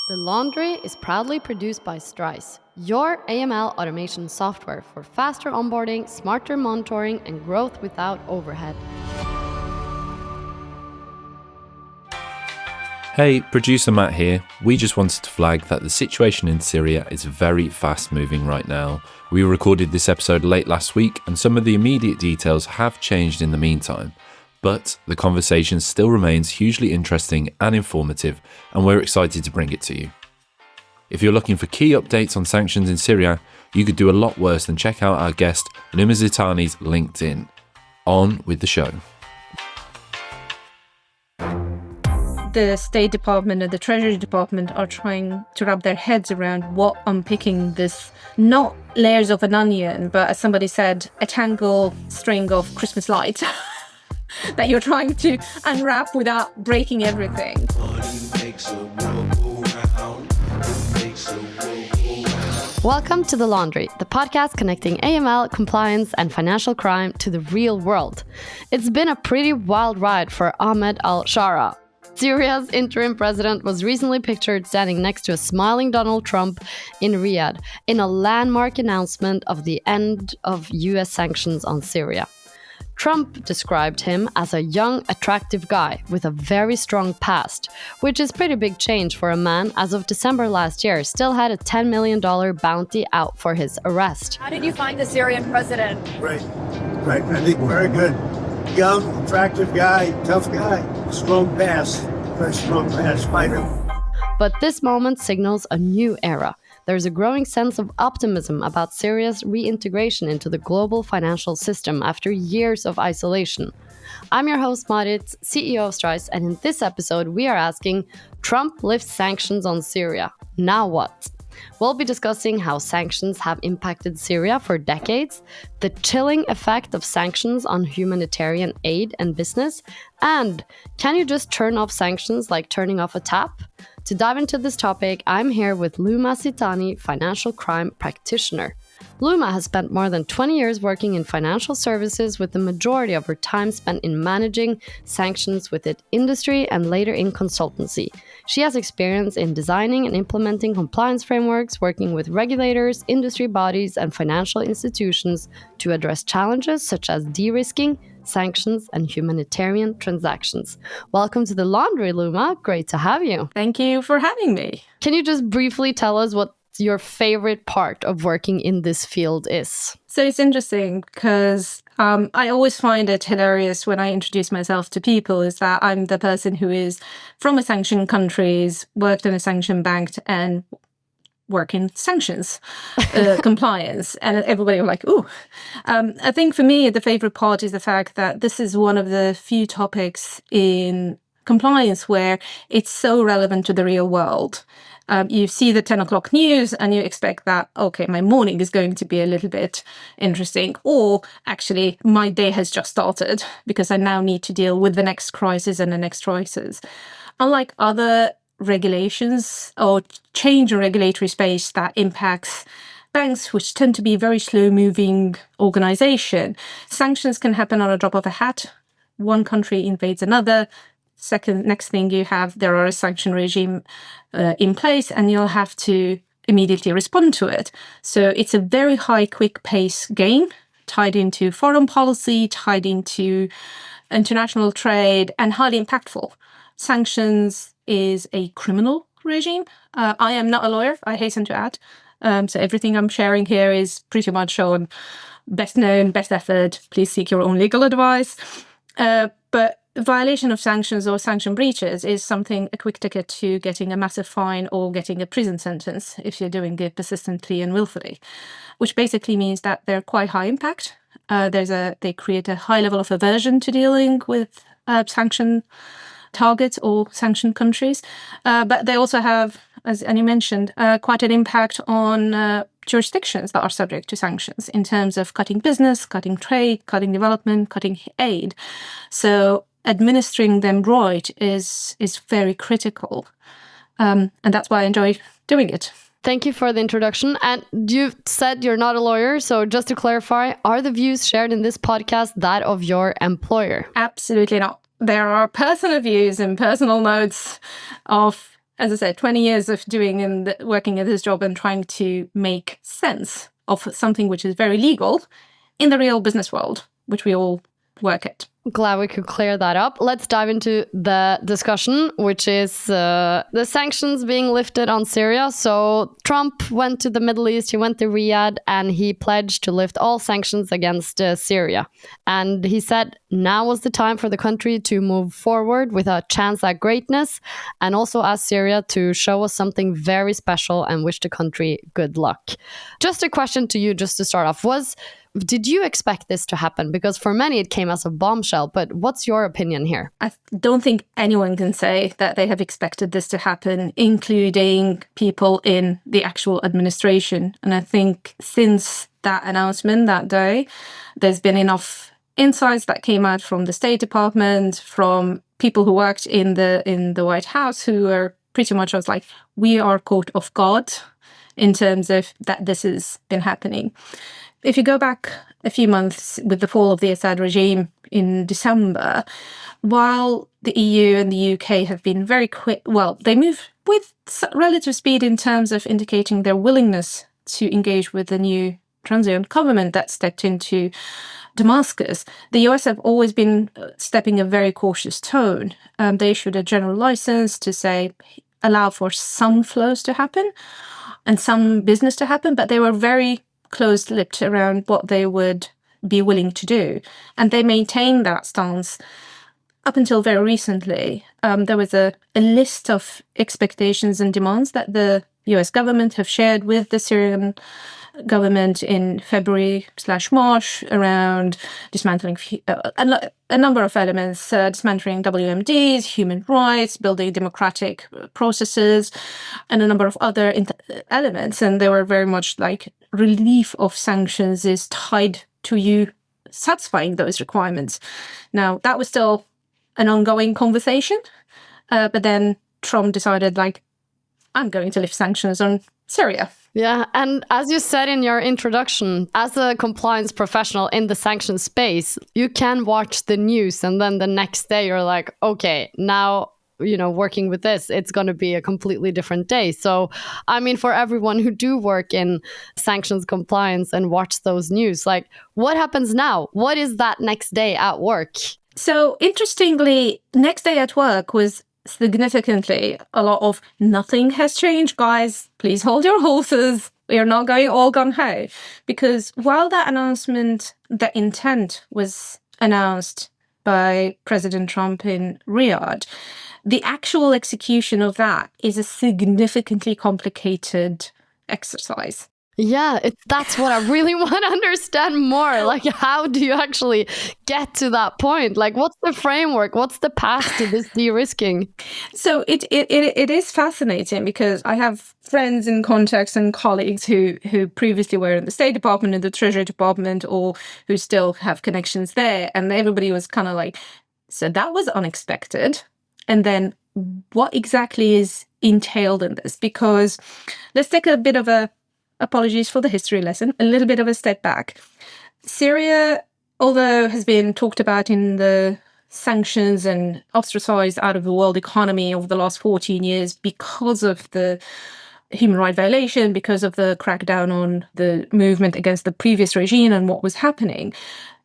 The Laundry is proudly produced by Strise, your AML automation software for faster onboarding, smarter monitoring, and growth without overhead. Hey, producer Matt here. We just wanted to flag that the situation in Syria is very fast moving right now. We recorded this episode late last week and some of the immediate details have changed in the meantime. But the conversation still remains hugely interesting and informative, and we're excited to bring it to you. If you're looking for key updates on sanctions in Syria, you could do a lot worse than check out our guest Luma Zitani's LinkedIn. On with the show. The State Department and the Treasury Department are trying to wrap their heads around what unpicking this, not layers of an onion, but as somebody said, a tangled string of Christmas lights that you're trying to unwrap without breaking everything. Welcome to The Laundry, the podcast connecting AML, compliance, and financial crime to the real world. It's been a pretty wild ride for Ahmed al Sharaa. Syria's interim president was recently pictured standing next to a smiling Donald Trump in Riyadh in a landmark announcement of the end of US sanctions on Syria. Trump described him as a young, attractive guy with a very strong past, which is pretty big change for a man as of December last year still had a $10 million bounty out for his arrest. How did you find the Syrian president? Great. I think very good. Young, attractive guy, tough guy, strong pass, very strong pass fighter. But this moment signals a new era. There's a growing sense of optimism about Syria's reintegration into the global financial system after years of isolation. I'm your host, Marit, CEO of Strise, and in this episode, we are asking, Trump lifts sanctions on Syria. Now what? We'll be discussing how sanctions have impacted Syria for decades, the chilling effect of sanctions on humanitarian aid and business, and can you just turn off sanctions like turning off a tap? To dive into this topic, I'm here with Luma Zitani, financial crime practitioner. Luma has spent more than 20 years working in financial services, with the majority of her time spent in managing sanctions with the industry and later in consultancy. She has experience in designing and implementing compliance frameworks, working with regulators, industry bodies, and financial institutions to address challenges such as de-risking, sanctions, and humanitarian transactions. Welcome to The Laundry, Luma. Great to have you. Thank you for having me. Can you just briefly tell us what your favorite part of working in this field is? So it's interesting because I always find it hilarious when I introduce myself to people is that I'm the person who is from a sanctioned countries, worked in a sanction bank and work in sanctions compliance. And everybody was like, ooh. I think for me, the favorite part is the fact that this is one of the few topics in compliance where it's so relevant to the real world. You see the 10 o'clock news and you expect that, okay, my morning is going to be a little bit interesting, or actually my day has just started because I now need to deal with the next crisis and the next crisis. Unlike other regulations or change in regulatory space that impacts banks, which tend to be very slow-moving organization, sanctions can happen on a drop of a hat. One country invades another. Next thing you have, there are a sanction regime in place and you'll have to immediately respond to it. So it's a very high, quick pace game tied into foreign policy, tied into international trade, and highly impactful. Sanctions is a criminal regime. I am not a lawyer, I hasten to add. So everything I'm sharing here is pretty much on best known, best effort. Please seek your own legal advice. But violation of sanctions or sanction breaches is something, a quick ticket to getting a massive fine or getting a prison sentence if you're doing it persistently and willfully, which basically means that they're quite high impact. They create a high level of aversion to dealing with sanction targets or sanctioned countries. But they also have, as you mentioned, quite an impact on jurisdictions that are subject to sanctions in terms of cutting business, cutting trade, cutting development, cutting aid. So administering them right is very critical. And that's why I enjoy doing it. Thank you for the introduction. And you said you're not a lawyer. So just to clarify, are the views shared in this podcast that of your employer? Absolutely not. There are personal views and personal notes of as I said, 20 years of working at this job and trying to make sense of something which is very legal in the real business world, which we all work at. Glad we could clear that up. Let's dive into the discussion, which is the sanctions being lifted on Syria. So Trump went to the Middle East, he went to Riyadh, and he pledged to lift all sanctions against Syria. And he said now was the time for the country to move forward with a chance at greatness, and also ask Syria to show us something very special and wish the country good luck. Just a question to you, just to start off, did you expect this to happen? Because for many it came as a bombshell, but what's your opinion here? I don't think anyone can say that they have expected this to happen, including people in the actual administration. And I think since that announcement that day, there's been enough insights that came out from the State Department, from people who worked in the White House, who are pretty much was like, we are caught off guard in terms of that this has been happening. If you go back a few months with the fall of the Assad regime in December, while the EU and the UK have been very quick, they move with relative speed in terms of indicating their willingness to engage with the new transient government that stepped into Damascus. The US have always been stepping a very cautious tone. They issued a general license to say, allow for some flows to happen and some business to happen, but they were very closed-lipped around what they would be willing to do. And they maintained that stance up until very recently. There was a list of expectations and demands that the US government have shared with the Syrian government in February/March around dismantling a number of elements, dismantling WMDs, human rights, building democratic processes, and a number of other elements. And they were very much like relief of sanctions is tied to you satisfying those requirements. Now, that was still an ongoing conversation, but then Trump decided, I'm going to lift sanctions on Syria. Yeah, and as you said in your introduction, as a compliance professional in the sanctions space, you can watch the news and then the next day you're like, okay, now, working with this, it's going to be a completely different day. So, I mean, for everyone who do work in sanctions compliance and watch those news, what happens now? What is that next day at work? So, interestingly, next day at work was significantly a lot of nothing has changed, guys. Please hold your horses. We are not going all gun ho. Because while that announcement, the intent was announced by President Trump in Riyadh, the actual execution of that is a significantly complicated exercise. Yeah, that's what I really want to understand more. How do you actually get to that point? What's the framework? What's the path to this de-risking? So it is fascinating because I have friends and contacts and colleagues who previously were in the State Department and the Treasury Department, or who still have connections there. And everybody was kind of like, so that was unexpected. And then what exactly is entailed in this? Because let's take a bit of apologies for the history lesson, a little bit of a step back. Syria, although has been talked about in the sanctions and ostracized out of the world economy over the last 14 years because of the human rights violation, because of the crackdown on the movement against the previous regime and what was happening,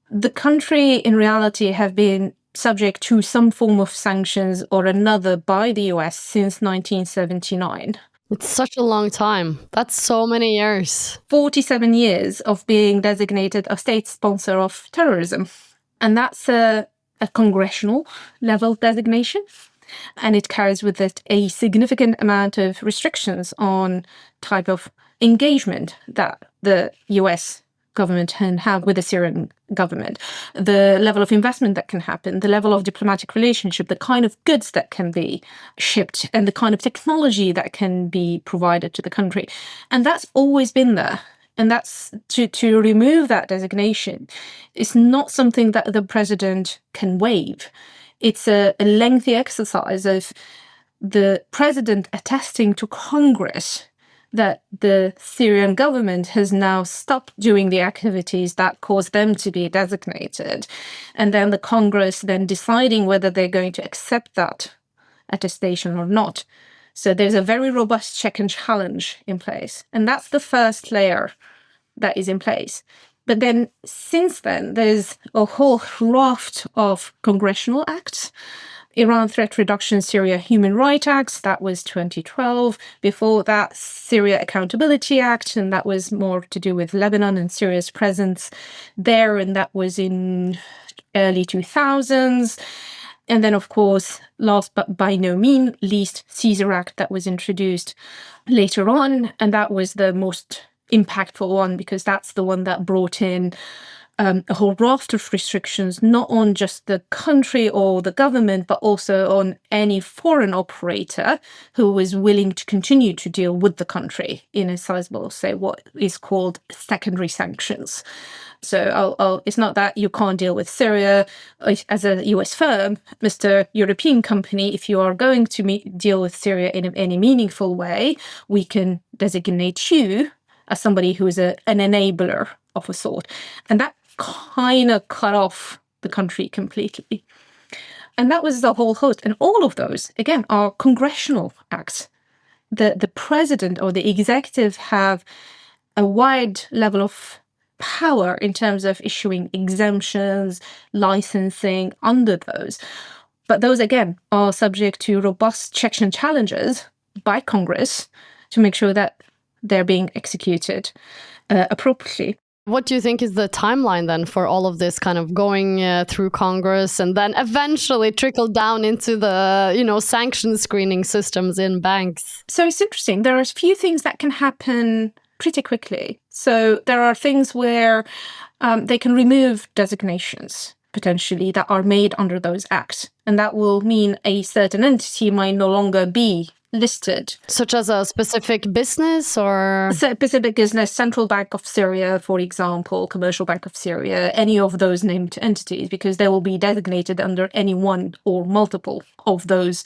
the country in reality have been subject to some form of sanctions or another by the US since 1979. It's such a long time. That's so many years. 47 years of being designated a state sponsor of terrorism. And that's a congressional level designation. And it carries with it a significant amount of restrictions on type of engagement that the US government can have with the Syrian government, the level of investment that can happen, the level of diplomatic relationship, the kind of goods that can be shipped, and the kind of technology that can be provided to the country. And that's always been there. And that's to remove that designation is not something that the president can waive. It's a lengthy exercise of the president attesting to Congress that the Syrian government has now stopped doing the activities that caused them to be designated. And then the Congress then deciding whether they're going to accept that attestation or not. So there's a very robust check and challenge in place. And that's the first layer that is in place. But then since then, there's a whole raft of congressional acts. Iran Threat Reduction Syria Human Rights Act, that was 2012. Before that, Syria Accountability Act, and that was more to do with Lebanon and Syria's presence there, and that was in early 2000s. And then, of course, last but by no means least, Caesar Act that was introduced later on, and that was the most impactful one because that's the one that brought in a whole raft of restrictions, not on just the country or the government, but also on any foreign operator who was willing to continue to deal with the country in a sizable, say, what is called secondary sanctions. So it's not that you can't deal with Syria as a US firm, Mr. European company. If you are going to deal with Syria in any meaningful way, we can designate you as somebody who is an enabler of a sort. And that kind of cut off the country completely. And that was the whole host. And all of those, again, are congressional acts. The president or the executive have a wide level of power in terms of issuing exemptions, licensing under those. But those, again, are subject to robust checks and challenges by Congress to make sure that they're being executed appropriately. What do you think is the timeline then for all of this kind of going through Congress and then eventually trickle down into the, sanction screening systems in banks? So it's interesting. There are a few things that can happen pretty quickly. So there are things where they can remove designations potentially that are made under those acts. And that will mean a certain entity might no longer be listed. Such as a specific business or? Specific business, Central Bank of Syria, for example, Commercial Bank of Syria, any of those named entities, because they will be designated under any one or multiple of those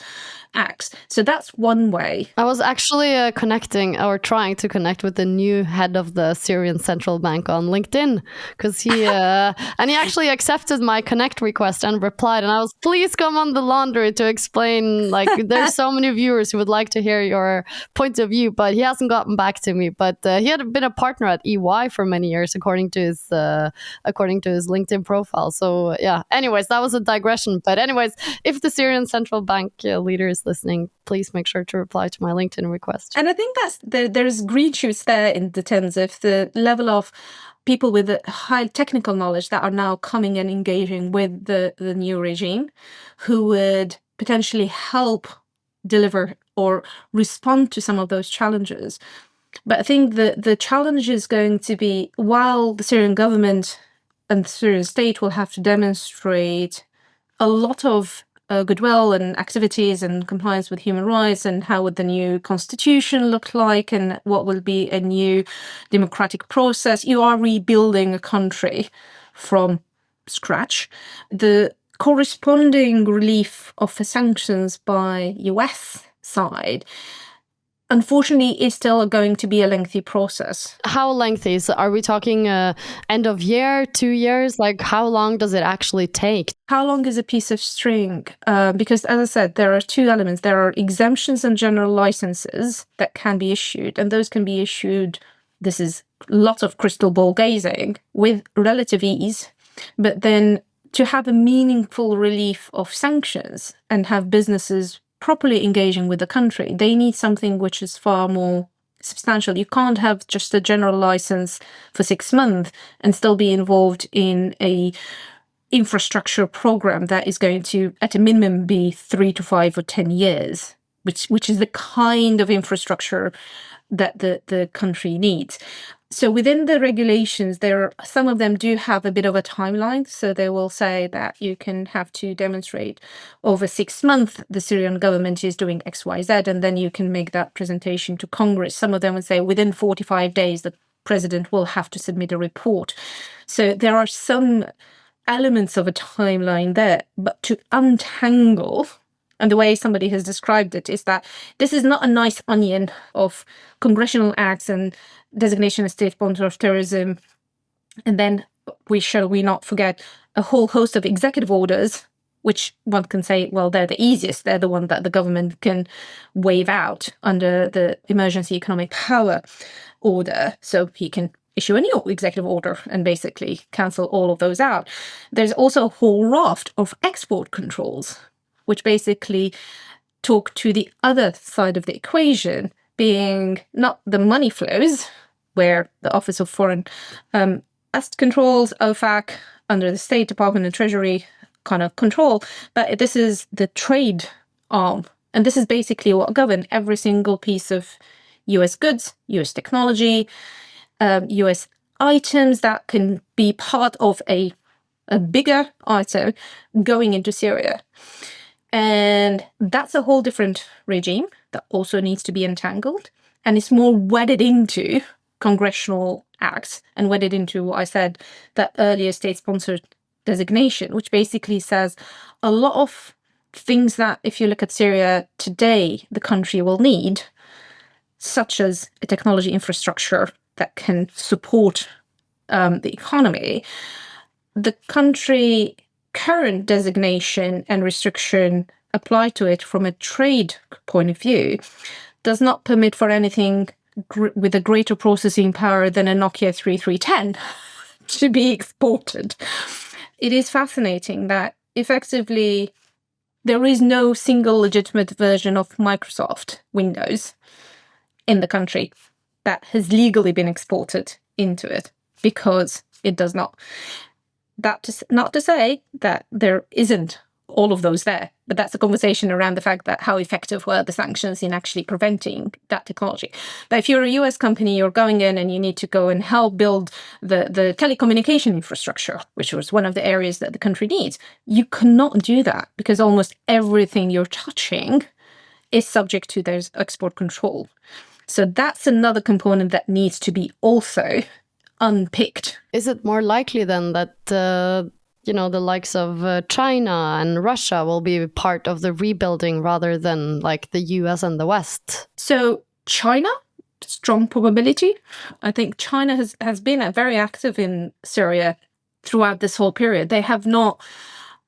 acts. So that's one way. I was actually connecting or trying to connect with the new head of the Syrian Central Bank on LinkedIn because he actually accepted my connect request and replied. And I was, please come on the laundry to explain, there's so many viewers who would like to hear your point of view, but he hasn't gotten back to me. But he had been a partner at EY for many years, according to his LinkedIn profile. So yeah, anyways, that was a digression. But anyways, if the Syrian Central Bank leader is listening, please make sure to reply to my LinkedIn request. And I think there's green shoots there in the terms of the level of people with a high technical knowledge that are now coming and engaging with the new regime, who would potentially help deliver or respond to some of those challenges. But I think the challenge is going to be, while the Syrian government and the Syrian state will have to demonstrate a lot of goodwill and activities and compliance with human rights, and how would the new constitution look like, and what will be a new democratic process. You are rebuilding a country from scratch. The corresponding relief of the sanctions by US side, unfortunately, is still going to be a lengthy process. How lengthy? So are we talking end of year, 2 years? How long does it actually take? How long is a piece of string? Because as I said, there are two elements. There are exemptions and general licenses that can be issued, and those can be issued, this is lots of crystal ball gazing, with relative ease. But then to have a meaningful relief of sanctions and have businesses properly engaging with the country, they need something which is far more substantial. You can't have just a general license for 6 months and still be involved in a infrastructure program that is going to, at a minimum, be 3 to 5 or 10 years, which is the kind of infrastructure that the country needs. So within the regulations, some of them do have a bit of a timeline. So they will say that you can have to demonstrate over 6 months the Syrian government is doing X, Y, Z, and then you can make that presentation to Congress. Some of them would say within 45 days, the president will have to submit a report. So there are some elements of a timeline there, but to untangle, and the way somebody has described it is that this is not a nice onion of congressional acts and designation of state sponsor of terrorism. And then we not forget a whole host of executive orders which one can say, well, they're the easiest. They're the one that the government can waive out under the emergency economic power order. So he can issue a new executive order and basically cancel all of those out. There's also a whole raft of export controls, which basically talk to the other side of the equation, being not the money flows, where the Office of Foreign Asset Controls, OFAC, under the State Department and Treasury kind of control, but this is the trade arm. And this is basically what governs every single piece of US goods, US technology, US items that can be part of a bigger item going into Syria. And that's a whole different regime that also needs to be entangled. And it's more wedded into congressional acts and wedded into what I said, that earlier state-sponsored designation, which basically says a lot of things that, if you look at Syria today, the country will need, such as a technology infrastructure that can support the economy. The country current designation and restriction applied to it from a trade point of view does not permit for anything with a greater processing power than a Nokia 3310 to be exported. It is fascinating that effectively there is no single legitimate version of Microsoft Windows in the country that has legally been exported into it, because it does not. That's not to say that there isn't all of those there, but that's a conversation around the fact that how effective were the sanctions in actually preventing that technology. But if you're a US company, you're going in and you need to go and help build the telecommunication infrastructure, which was one of the areas that the country needs. You cannot do that because almost everything you're touching is subject to those export control. So that's another component that needs to be also unpicked. Is it more likely then that the likes of China and Russia will be part of the rebuilding rather than like the US and the West? So China, strong probability. I think China has been very active in Syria throughout this whole period. They have not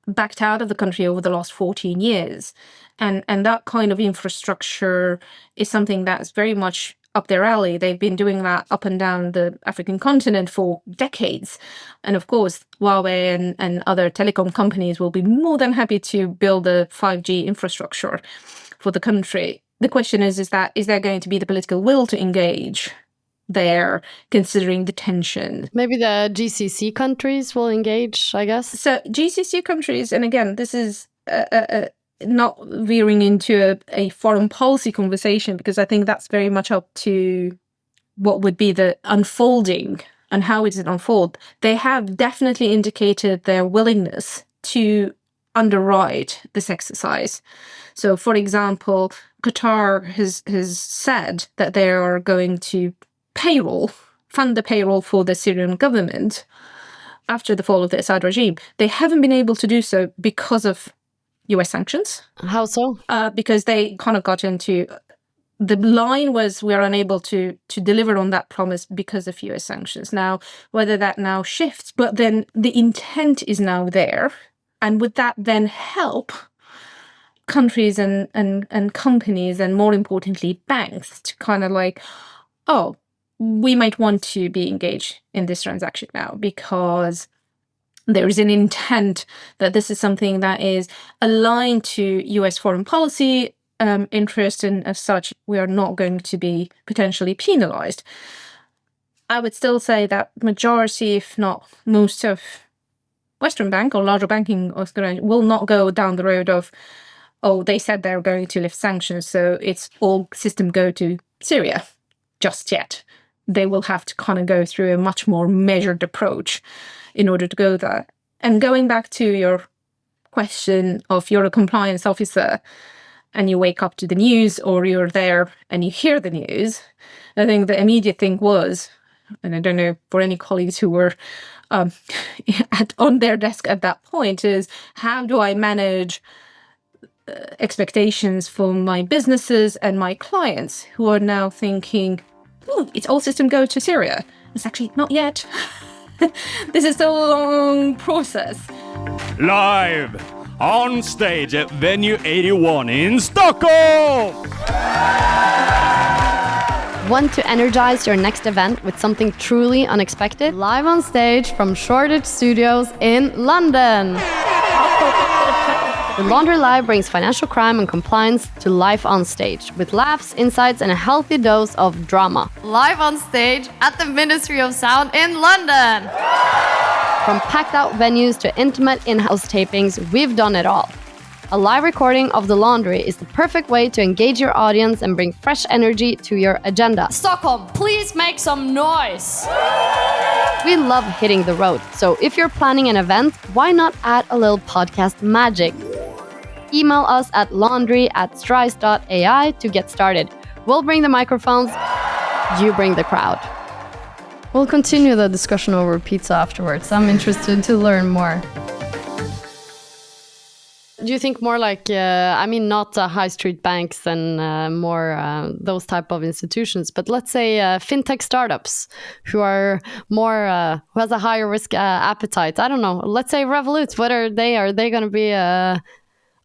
backed out of the country over the last 14 years. And that kind of infrastructure is something that's very much up their alley. They've been doing that up and down the African continent for decades. And of course, Huawei and other telecom companies will be more than happy to build a 5G infrastructure for the country. The question is there going to be the political will to engage there, considering the tension? Maybe the GCC countries will engage, I guess. So GCC countries, and again, this is not veering into a foreign policy conversation, because I think that's very much up to what would be the unfolding and how it unfold. They have definitely indicated their willingness to underwrite this exercise. So, for example, Qatar has said that they are going to fund the payroll for the Syrian government after the fall of the Assad regime. They haven't been able to do so because of US sanctions. How so? Because they kind of got into, the line was, we're unable to deliver on that promise because of US sanctions. Now, whether that now shifts, but then the intent is now there. And would that then help countries and companies, and more importantly, banks, to kind of like, oh, we might want to be engaged in this transaction now because there is an intent that this is something that is aligned to US foreign policy interest, and as such, we are not going to be potentially penalized. I would still say that majority, if not most of Western bank or larger banking organizations will not go down the road of, oh, they said they're going to lift sanctions, so it's all system go to Syria just yet. They will have to kind of go through a much more measured approach in order to go there. And going back to your question of you're a compliance officer and you wake up to the news, or you're there and you hear the news, I think the immediate thing was, and I don't know for any colleagues who were on their desk at that point, is how do I manage expectations for my businesses and my clients who are now thinking, it's all system go to Syria. It's actually not yet. This is still a long process. Live on stage at Venue 81 in Stockholm. Want to energize your next event with something truly unexpected? Live on stage from Shoreditch Studios in London. The Laundry Live brings financial crime and compliance to life on stage, with laughs, insights, and a healthy dose of drama. Live on stage at the Ministry of Sound in London. From packed out venues to intimate in-house tapings, we've done it all. A live recording of The Laundry is the perfect way to engage your audience and bring fresh energy to your agenda. Stockholm, please make some noise! We love hitting the road, so if you're planning an event, why not add a little podcast magic? Email us at laundry@strise.ai to get started. We'll bring the microphones, you bring the crowd. We'll continue the discussion over pizza afterwards. I'm interested to learn more. Do you think more like, not high street banks and more those type of institutions, but let's say fintech startups who are more, who has a higher risk appetite? I don't know. Let's say Revolut, what are they going to be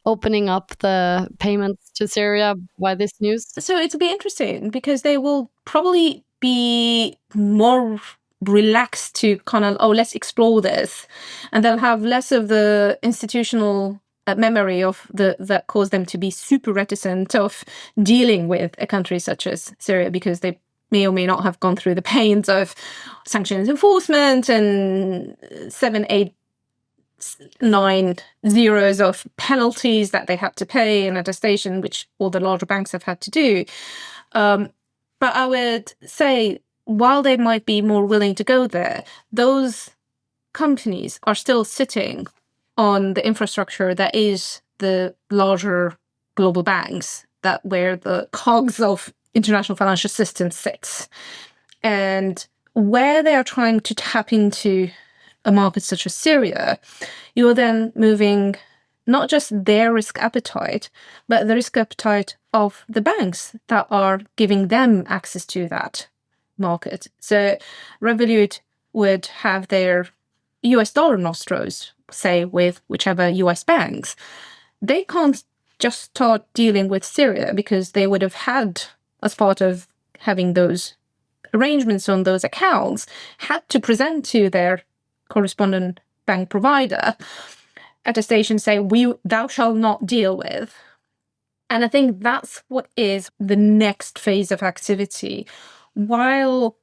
opening up the payments to Syria by this news? So it'll be interesting because they will probably be more relaxed to kind of, let's explore this. And they'll have less of the institutional memory of that caused them to be super reticent of dealing with a country such as Syria, because they may or may not have gone through the pains of sanctions enforcement and 7, 8, 9 zeros of penalties that they had to pay and attestation, which all the larger banks have had to do. But I would say, while they might be more willing to go there, those companies are still sitting on the infrastructure that is the larger global banks, that where the cogs of international financial system sits. And where they are trying to tap into a market such as Syria, you are then moving not just their risk appetite, but the risk appetite of the banks that are giving them access to that market. So Revolut would have their US dollar nostros, say, with whichever US banks. They can't just start dealing with Syria because they would have had, as part of having those arrangements on those accounts, had to present to their correspondent bank provider attestation say, thou shalt not deal with. And I think that's what is the next phase of activity. While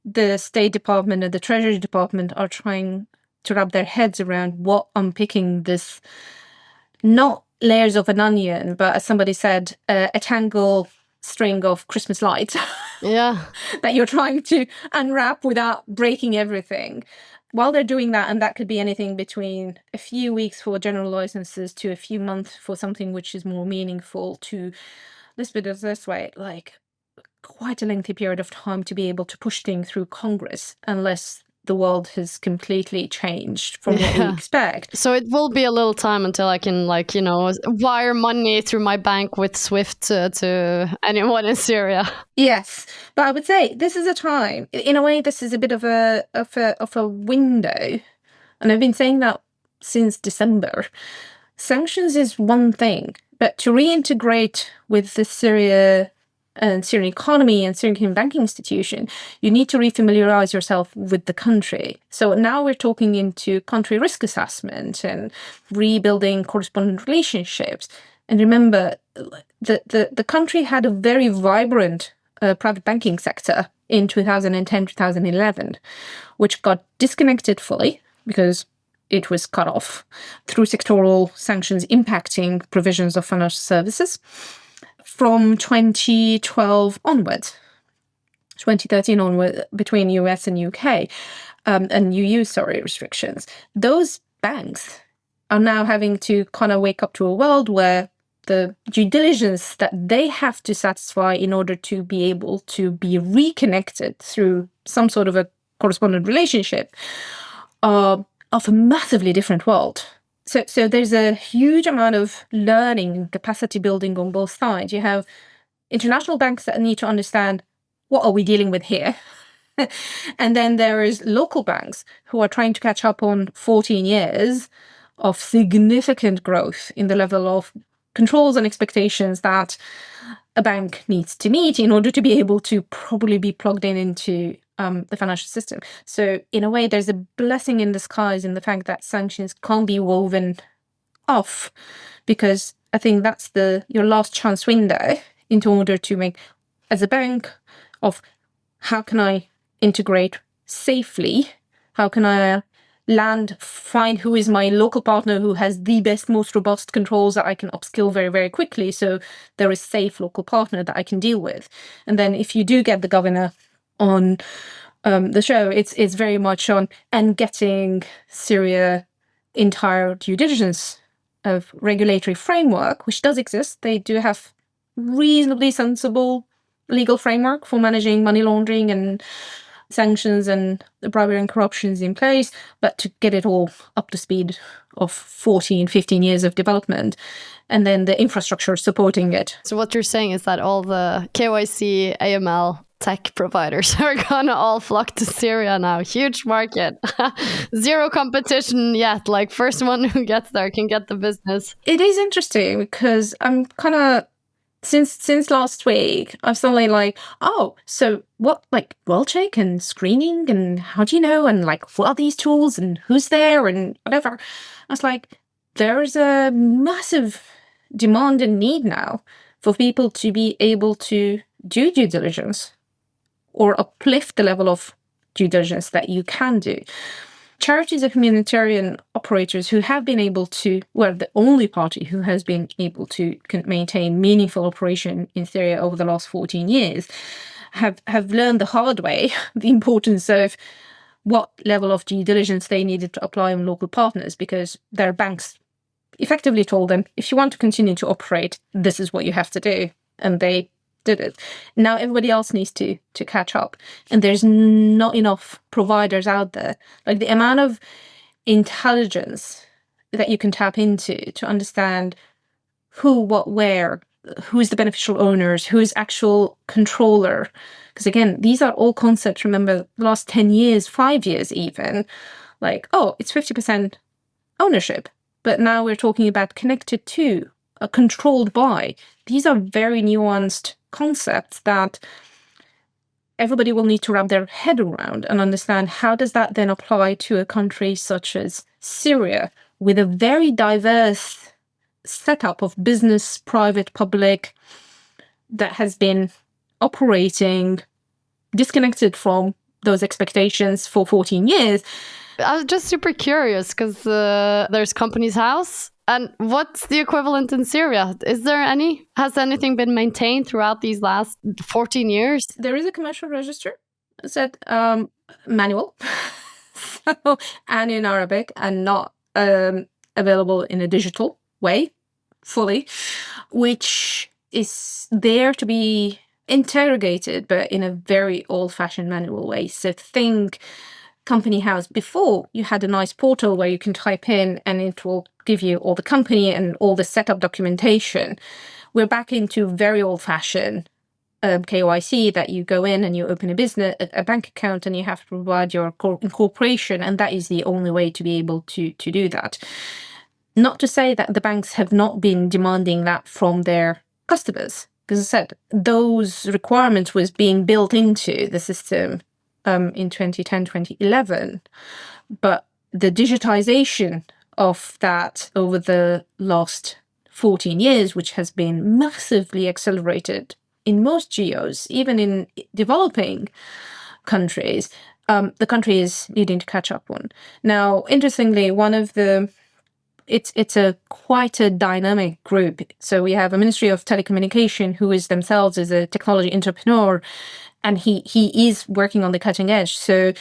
the State Department and the Treasury Department are trying to wrap their heads around what unpicking this, not layers of an onion, but as somebody said, a tangle string of Christmas lights. Yeah. That you're trying to unwrap without breaking everything. While they're doing that, and that could be anything between a few weeks for general licenses to a few months for something which is more meaningful, to, let's put it this way, like quite a lengthy period of time to be able to push things through Congress, unless the world has completely changed from what we expect. So it will be a little time until I can, wire money through my bank with SWIFT to anyone in Syria. Yes, but I would say this is a time. In a way, this is a bit of a window, and I've been saying that since December. Sanctions is one thing, but to reintegrate with the Syrian economy and Syrian banking institution, you need to refamiliarize yourself with the country. So now we're talking into country risk assessment and rebuilding correspondent relationships. And remember, the country had a very vibrant private banking sector in 2010, 2011, which got disconnected fully because it was cut off through sectoral sanctions impacting provisions of financial services. From 2012 onwards, 2013 onward, between US and UK and EU, restrictions, those banks are now having to kind of wake up to a world where the due diligence that they have to satisfy in order to be able to be reconnected through some sort of a correspondent relationship are of a massively different world. So there's a huge amount of learning and capacity building on both sides. You have international banks that need to understand, what are we dealing with here? And then there is local banks who are trying to catch up on 14 years of significant growth in the level of controls and expectations that a bank needs to meet in order to be able to probably be plugged into the financial system. So in a way, there's a blessing in disguise in the fact that sanctions can't be woven off, because I think that's your last chance window in order to make, as a bank, of how can I integrate safely? How can I find who is my local partner who has the best, most robust controls that I can upskill very, very quickly, so there is a safe local partner that I can deal with. And then if you do get the governor on the show, it's very much on and getting Syria entire due diligence of regulatory framework, which does exist. They do have reasonably sensible legal framework for managing money laundering and sanctions and bribery and corruption is in place, but to get it all up to speed of 14, 15 years of development, and then the infrastructure supporting it. So what you're saying is that all the KYC, AML tech providers are gonna all flock to Syria now. Huge market. Zero competition yet. Like, first one who gets there can get the business. It is interesting because I'm kind of, since last week, I've suddenly like, oh, so what, like world check and screening and how do you know? And like, what are these tools and who's there and whatever. I was like, there's a massive demand and need now for people to be able to do due diligence or uplift the level of due diligence that you can do. Charities and humanitarian operators who have been able to, well, the only party who has been able to maintain meaningful operation in Syria over the last 14 years, have learned the hard way the importance of what level of due diligence they needed to apply on local partners, because their banks effectively told them, if you want to continue to operate, this is what you have to do. And they did it. Now everybody else needs to catch up, and there's not enough providers out there. Like, the amount of intelligence that you can tap into to understand who, what, where, who's the beneficial owners, who's actual controller. Because again, these are all concepts, remember, the last 10 years, 5 years even, like, oh, it's 50% ownership. But now we're talking about connected to, controlled by. These are very nuanced concepts that everybody will need to wrap their head around and understand. How does that then apply to a country such as Syria, with a very diverse setup of business, private, public, that has been operating disconnected from those expectations for 14 years. I was just super curious because there's Companies House. And what's the equivalent in Syria? Is there any? Has anything been maintained throughout these last 14 years? There is a commercial register. It's manual, and in Arabic, and not available in a digital way fully, which is there to be interrogated, but in a very old-fashioned manual way. So think Company House. Before, you had a nice portal where you can type in and it will give you all the company and all the setup documentation. We're back into very old-fashioned KYC, that you go in and you open a bank account, and you have to provide your incorporation, and that is the only way to be able to do that. Not to say that the banks have not been demanding that from their customers, because I said those requirements was being built into the system in 2010, 2011. But the digitization of that over the last 14 years, which has been massively accelerated in most geos, even in developing countries, the country is needing to catch up on. Now, interestingly, it's quite a dynamic group. So we have a Ministry of Telecommunication, who is themselves is a technology entrepreneur, and he is working on the cutting edge. So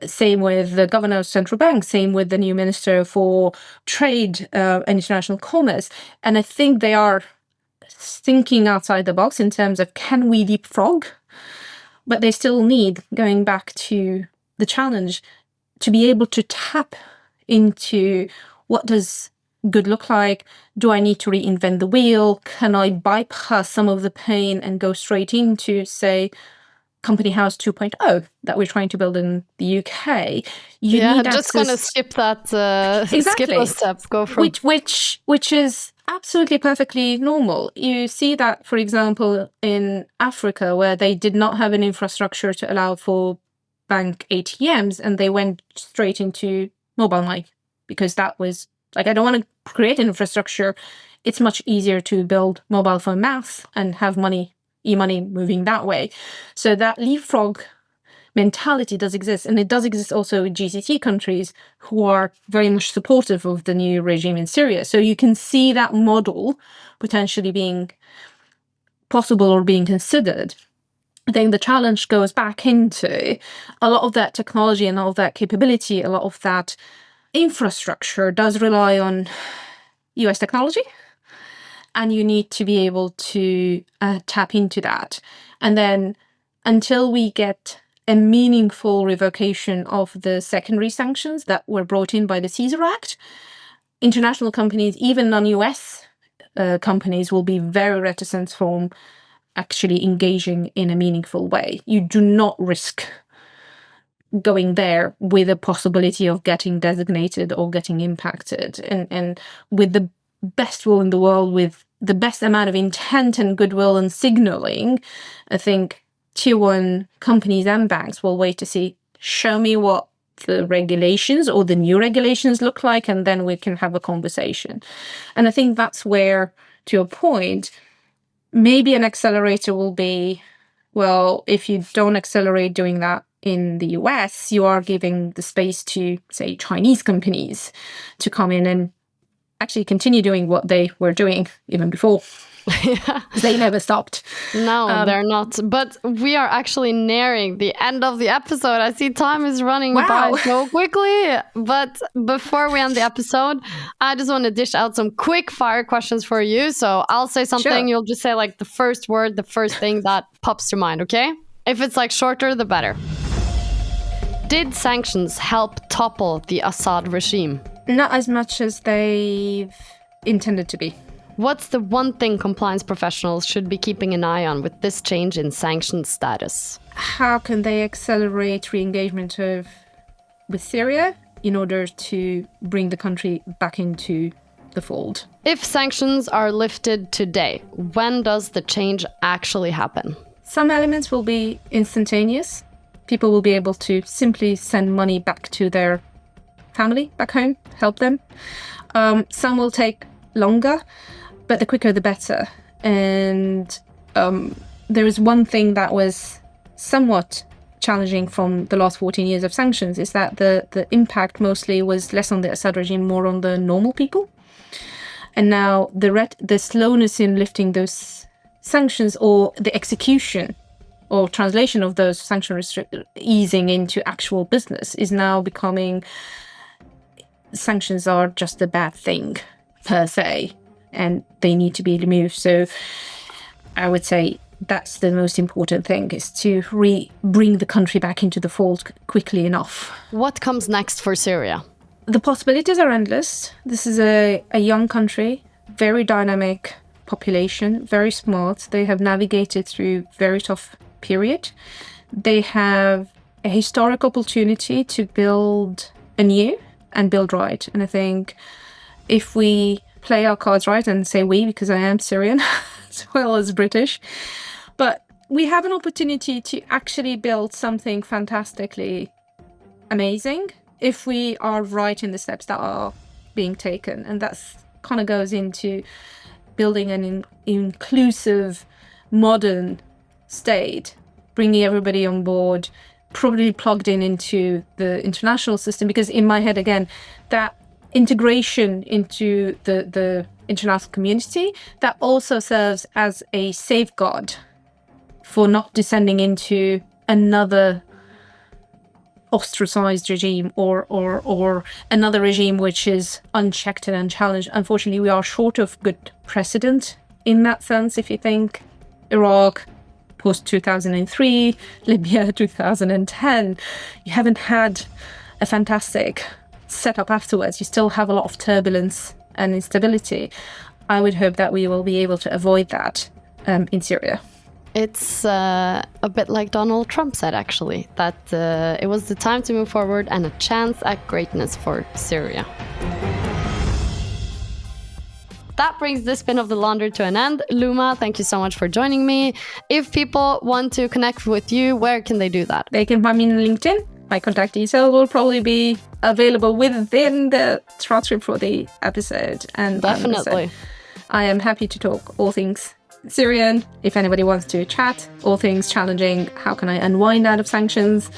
same with the governor of central bank, same with the new minister for trade and international commerce. And I think they are thinking outside the box in terms of, can we leapfrog? But they still need, going back to the challenge, to be able to tap into what does good look like? Do I need to reinvent the wheel? Can I bypass some of the pain and go straight into, say, Company House 2.0 that we're trying to build in the UK. Just going to skip that. Exactly. Skip a step. Go from which is absolutely perfectly normal. You see that, for example, in Africa, where they did not have an infrastructure to allow for bank ATMs, and they went straight into mobile money because that was like, I don't want to create an infrastructure. It's much easier to build mobile phone math and have e-money moving that way. So that leapfrog mentality does exist. And it does exist also in GCC countries who are very much supportive of the new regime in Syria. So you can see that model potentially being possible or being considered. I think the challenge goes back into a lot of that technology and all of that capability, a lot of that infrastructure does rely on US technology. And you need to be able to tap into that. And then until we get a meaningful revocation of the secondary sanctions that were brought in by the Caesar Act, international companies, even non-US companies, will be very reticent from actually engaging in a meaningful way. You do not risk going there with a possibility of getting designated or getting impacted. And with the best will in the world, with the best amount of intent and goodwill and signaling, I think tier one companies and banks will wait to see, show me what the regulations or the new regulations look like, and then we can have a conversation. And I think that's where, to your point, maybe an accelerator will be, well, if you don't accelerate doing that in the US, you are giving the space to, say, Chinese companies to come in and actually continue doing what they were doing even before. Yeah. They never stopped. No, they're not. But we are actually nearing the end of the episode. I see time is running by so quickly. But before we end the episode, I just want to dish out some quick fire questions for you. So I'll say something. Sure. You'll just say like the first word, the first thing that pops to mind, okay? If it's like shorter, the better. Did sanctions help topple the Assad regime? Not as much as they've intended to be. What's the one thing compliance professionals should be keeping an eye on with this change in sanctions status? How can they accelerate re-engagement with Syria in order to bring the country back into the fold? If sanctions are lifted today, when does the change actually happen? Some elements will be instantaneous. People will be able to simply send money back to their family back home, help them. Some will take longer, but the quicker the better. And there is one thing that was somewhat challenging from the last 14 years of sanctions, is that the impact mostly was less on the Assad regime, more on the normal people. And now the slowness in lifting those sanctions, or the execution or translation of those sanction easing into actual business, is now becoming, sanctions are just a bad thing per se, and they need to be removed. So I would say that's the most important thing, is to bring the country back into the fold quickly enough. What comes next for Syria? The possibilities are endless. This is a young country, very dynamic population, very smart. They have navigated through very tough period. They have a historic opportunity to build anew and build right. And I think if we play our cards right, and say we, because I am Syrian as well as British, but we have an opportunity to actually build something fantastically amazing if we are right in the steps that are being taken. And that's kind of goes into building an inclusive, modern state, bringing everybody on board, probably plugged into the international system, because in my head, again, that integration into the international community, that also serves as a safeguard for not descending into another ostracized regime or another regime which is unchecked and unchallenged. Unfortunately, we are short of good precedent in that sense. If you think Iraq post 2003, Libya 2010, you haven't had a fantastic setup afterwards. You still have a lot of turbulence and instability. I would hope that we will be able to avoid that in Syria. It's a bit like Donald Trump said, actually, that it was the time to move forward and a chance at greatness for Syria. That brings this spin of The Laundry to an end. Luma, thank you so much for joining me. If people want to connect with you, where can they do that? They can find me on LinkedIn. My contact details will probably be available within the transcript for the episode. And Definitely. I am happy to talk all things Syrian. If anybody wants to chat, all things challenging, how can I unwind out of sanctions?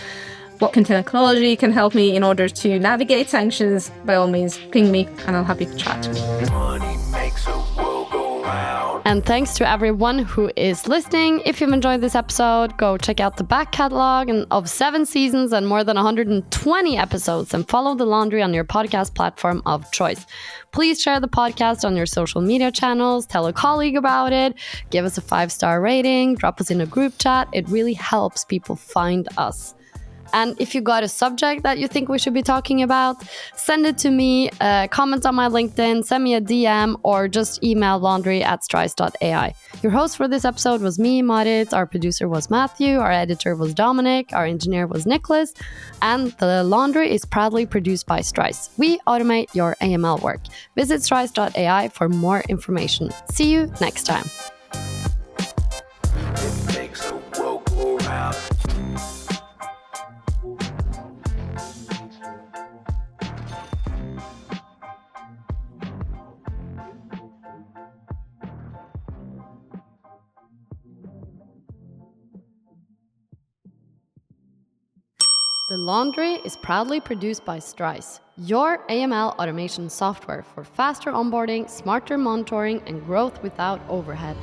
What technology can help me in order to navigate sanctions? By all means, ping me and I'll happy to chat. Money makes the world go round. And thanks to everyone who is listening. If you've enjoyed this episode, go check out the back catalog of 7 seasons and more than 120 episodes, and follow The Laundry on your podcast platform of choice. Please share the podcast on your social media channels, tell a colleague about it, give us a 5-star rating, drop us in a group chat. It really helps people find us. And if you got a subject that you think we should be talking about, send it to me, comment on my LinkedIn, send me a DM, or just email laundry@strise.ai. Your host for this episode was me, Marit. Our producer was Matthew. Our editor was Dominic. Our engineer was Nicholas. And The Laundry is proudly produced by Strise. We automate your AML work. Visit strise.ai for more information. See you next time. It makes the world go round. The Laundry is proudly produced by Strise, your AML automation software for faster onboarding, smarter monitoring, and growth without overhead.